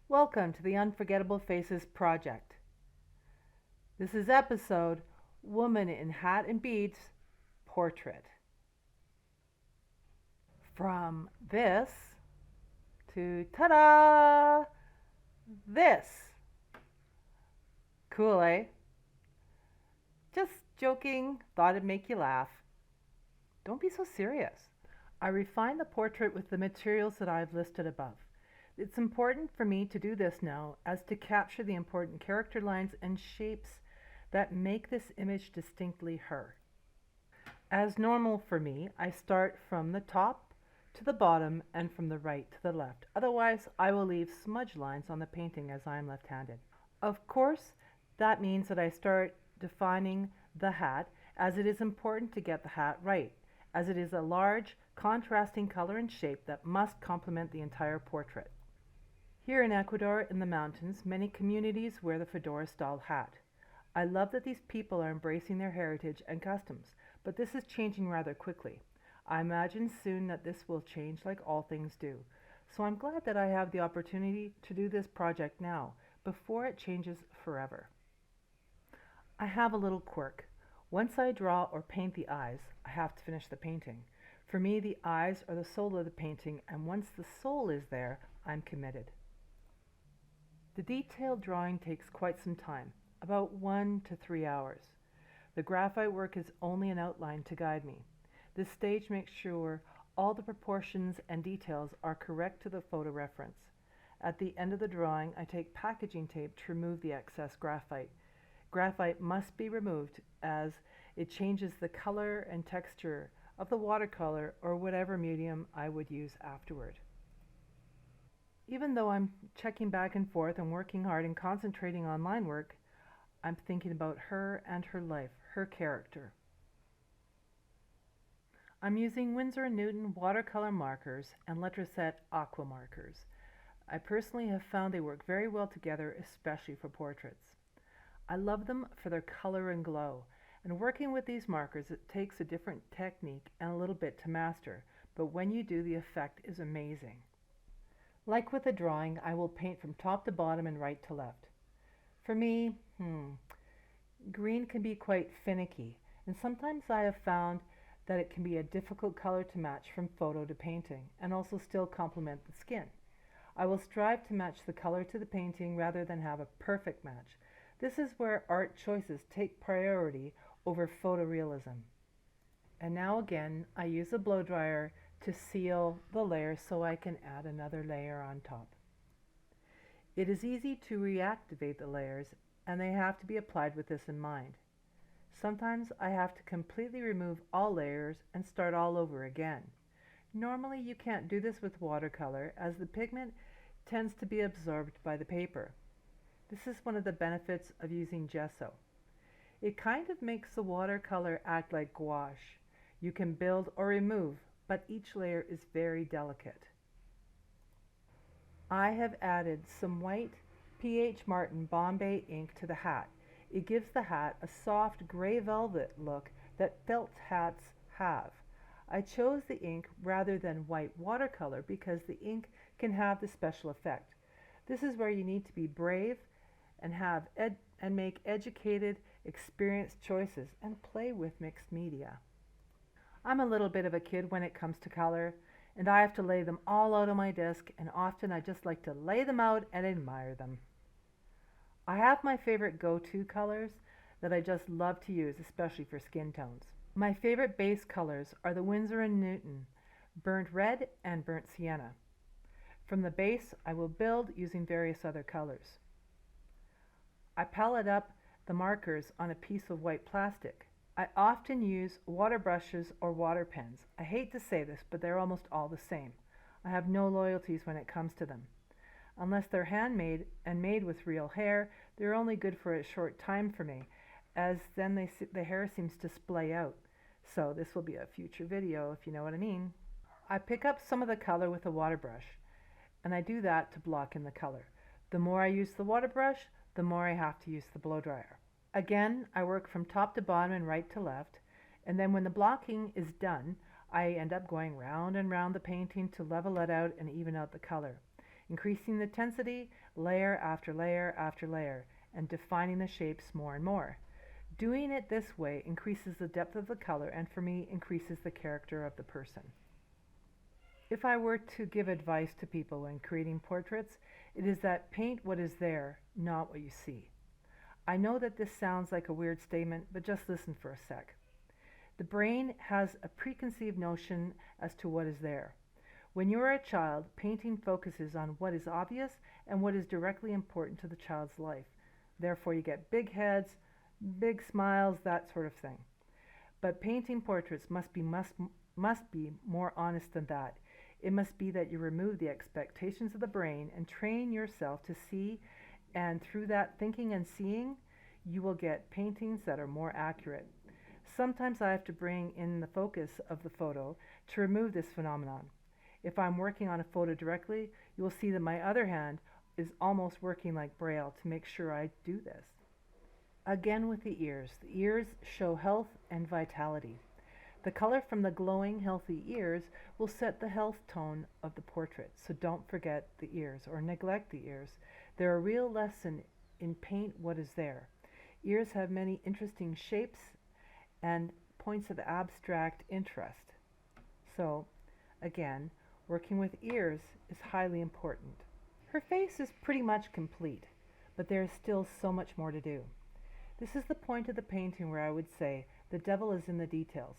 Welcome to the Unforgettable Faces Project. This is episode Woman in Hat and Beads Portrait. From this to ta-da! This. Cool, eh? Just joking, thought it'd make you laugh. Don't be so serious. I refined the portrait with the materials that I've listed above. It's important for me to do this now as to capture the important character lines and shapes that make this image distinctly her. As normal for me, I start from the top to the bottom and from the right to the left. Otherwise, I will leave smudge lines on the painting as I am left-handed. Of course, that means that I start defining the hat, as it is important to get the hat right, as it is a large, contrasting color and shape that must complement the entire portrait. Here in Ecuador, in the mountains, many communities wear the fedora-style hat. I love that these people are embracing their heritage and customs, but this is changing rather quickly. I imagine soon that this will change like all things do. So I'm glad that I have the opportunity to do this project now, before it changes forever. I have a little quirk. Once I draw or paint the eyes, I have to finish the painting. For me, the eyes are the soul of the painting, and once the soul is there, I'm committed. The detailed drawing takes quite some time, about 1 to 3 hours. The graphite work is only an outline to guide me. This stage makes sure all the proportions and details are correct to the photo reference. At the end of the drawing, I take packaging tape to remove the excess graphite. Graphite must be removed as it changes the color and texture of the watercolor or whatever medium I would use afterward. Even though I'm checking back and forth and working hard and concentrating on line work, I'm thinking about her and her life, her character. I'm using Winsor and Newton watercolor markers and Letraset Aqua markers. I personally have found they work very well together, especially for portraits. I love them for their color and glow, and working with these markers, it takes a different technique and a little bit to master, but when you do, the effect is amazing. Like with a drawing, I will paint from top to bottom and right to left. For me, green can be quite finicky, and sometimes I have found that it can be a difficult color to match from photo to painting, and also still complement the skin. I will strive to match the color to the painting rather than have a perfect match. This is where art choices take priority over photorealism. And now again, I use a blow dryer to seal the layer so I can add another layer on top. It is easy to reactivate the layers, and they have to be applied with this in mind. Sometimes I have to completely remove all layers and start all over again. Normally you can't do this with watercolor, as the pigment tends to be absorbed by the paper. This is one of the benefits of using gesso. It kind of makes the watercolor act like gouache. You can build or remove, but each layer is very delicate. I have added some white pH Martin Bombay ink to the hat. It gives the hat a soft gray velvet look that felt hats have. I chose the ink rather than white watercolor because the ink can have the special effect. This is where you need to be brave and make educated, experienced choices and play with mixed media. I'm a little bit of a kid when it comes to color, and I have to lay them all out on my desk, and often I just like to lay them out and admire them. I have my favorite go-to colors that I just love to use, especially for skin tones. My favorite base colors are the Winsor and Newton burnt red and burnt sienna. From the base, I will build using various other colors. I palette up the markers on a piece of white plastic. I often use water brushes or water pens. I hate to say this, but they're almost all the same. I have no loyalties when it comes to them. Unless they're handmade and made with real hair, they're only good for a short time for me, as then the hair seems to splay out. So this will be a future video, if you know what I mean. I pick up some of the color with a water brush, and I do that to block in the color. The more I use the water brush, the more I have to use the blow dryer. Again, I work from top to bottom and right to left, and then when the blocking is done, I end up going round and round the painting to level it out and even out the color. increasing the intensity layer after layer after layer, and defining the shapes more and more. Doing it this way increases the depth of the color and for me increases the character of the person. If I were to give advice to people when creating portraits, it is that paint what is there, not what you see. I know that this sounds like a weird statement, but just listen for a sec. The brain has a preconceived notion as to what is there. When you are a child, painting focuses on what is obvious and what is directly important to the child's life. Therefore, you get big heads, big smiles, that sort of thing. But painting portraits must be more honest than that. It must be that you remove the expectations of the brain and train yourself to see, and through that thinking and seeing, you will get paintings that are more accurate. Sometimes I have to bring in the focus of the photo to remove this phenomenon. If I'm working on a photo directly, you will see that my other hand is almost working like Braille to make sure I do this. Again with the ears show health and vitality. The color from the glowing, healthy ears will set the health tone of the portrait, so don't forget the ears or neglect the ears. They're a real lesson in paint what is there. Ears have many interesting shapes and points of abstract interest. So, again, working with ears is highly important. Her face is pretty much complete, but there is still so much more to do. This is the point of the painting where I would say the devil is in the details.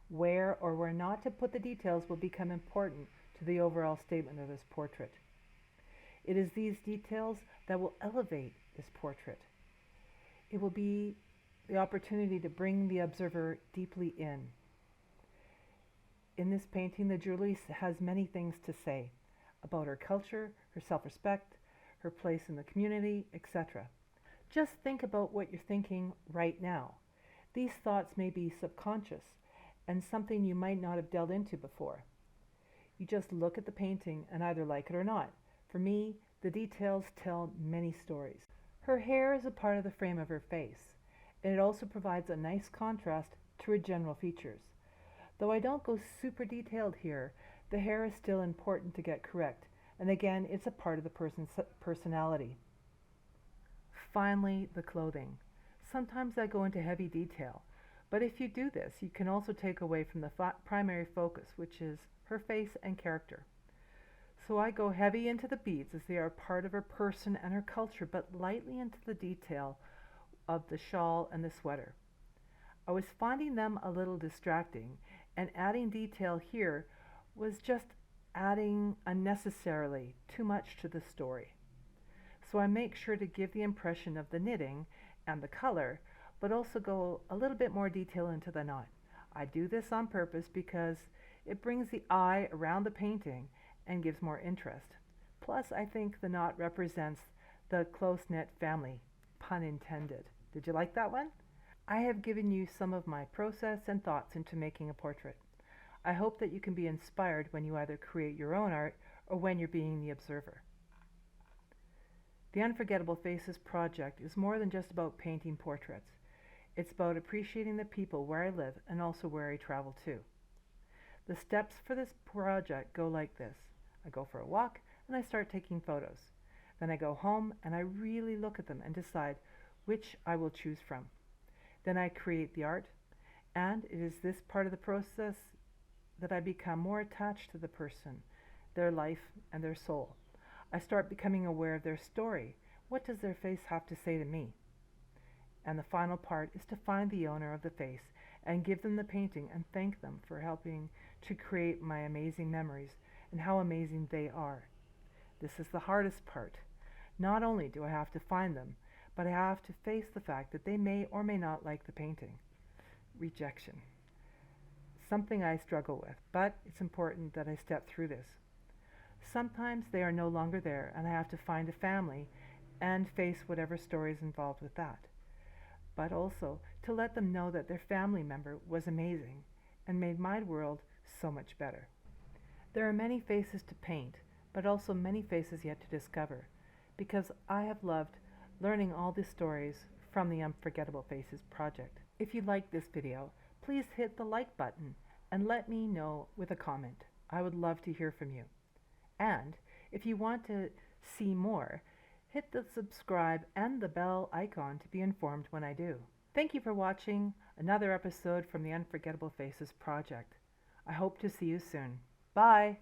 Where or where not to put the details will become important to the overall statement of this portrait. It is these details that will elevate this portrait. It will be the opportunity to bring the observer deeply in. In this painting, the jewelry has many things to say about her culture, her self-respect, her place in the community, etc. Just think about what you're thinking right now. These thoughts may be subconscious and something you might not have delved into before. You just look at the painting and either like it or not. For me, the details tell many stories. Her hair is a part of the frame of her face, and it also provides a nice contrast to her general features. Though I don't go super detailed here, the hair is still important to get correct, and again, it's a part of the person's personality. Finally, the clothing. Sometimes I go into heavy detail, but if you do this, you can also take away from the primary focus, which is her face and character. So I go heavy into the beads as they are part of her person and her culture, but lightly into the detail of the shawl and the sweater. I was finding them a little distracting, and adding detail here was just adding unnecessarily too much to the story. So I make sure to give the impression of the knitting and the color, but also go a little bit more detail into the knot. I do this on purpose because it brings the eye around the painting and gives more interest. Plus, I think the knot represents the close-knit family, pun intended. Did you like that one? I have given you some of my process and thoughts into making a portrait. I hope that you can be inspired when you either create your own art or when you're being the observer. The Unforgettable Faces project is more than just about painting portraits. It's about appreciating the people where I live and also where I travel to. The steps for this project go like this. I go for a walk and I start taking photos. Then I go home and I really look at them and decide which I will choose from. Then I create the art, and it is this part of the process that I become more attached to the person, their life, and their soul. I start becoming aware of their story. What does their face have to say to me? And the final part is to find the owner of the face and give them the painting and thank them for helping to create my amazing memories and how amazing they are. This is the hardest part. Not only do I have to find them, but I have to face the fact that they may or may not like the painting. Rejection. Something I struggle with, but it's important that I step through this. Sometimes they are no longer there and I have to find a family and face whatever story is involved with that. But also to let them know that their family member was amazing and made my world so much better. There are many faces to paint, but also many faces yet to discover, because I have loved learning all the stories from the Unforgettable Faces project. If you like this video, please hit the like button and let me know with a comment. I would love to hear from you. And If you want to see more, hit the subscribe and the bell icon to be informed when I do. Thank you for watching another episode from the Unforgettable Faces project. I hope to see you soon. Bye!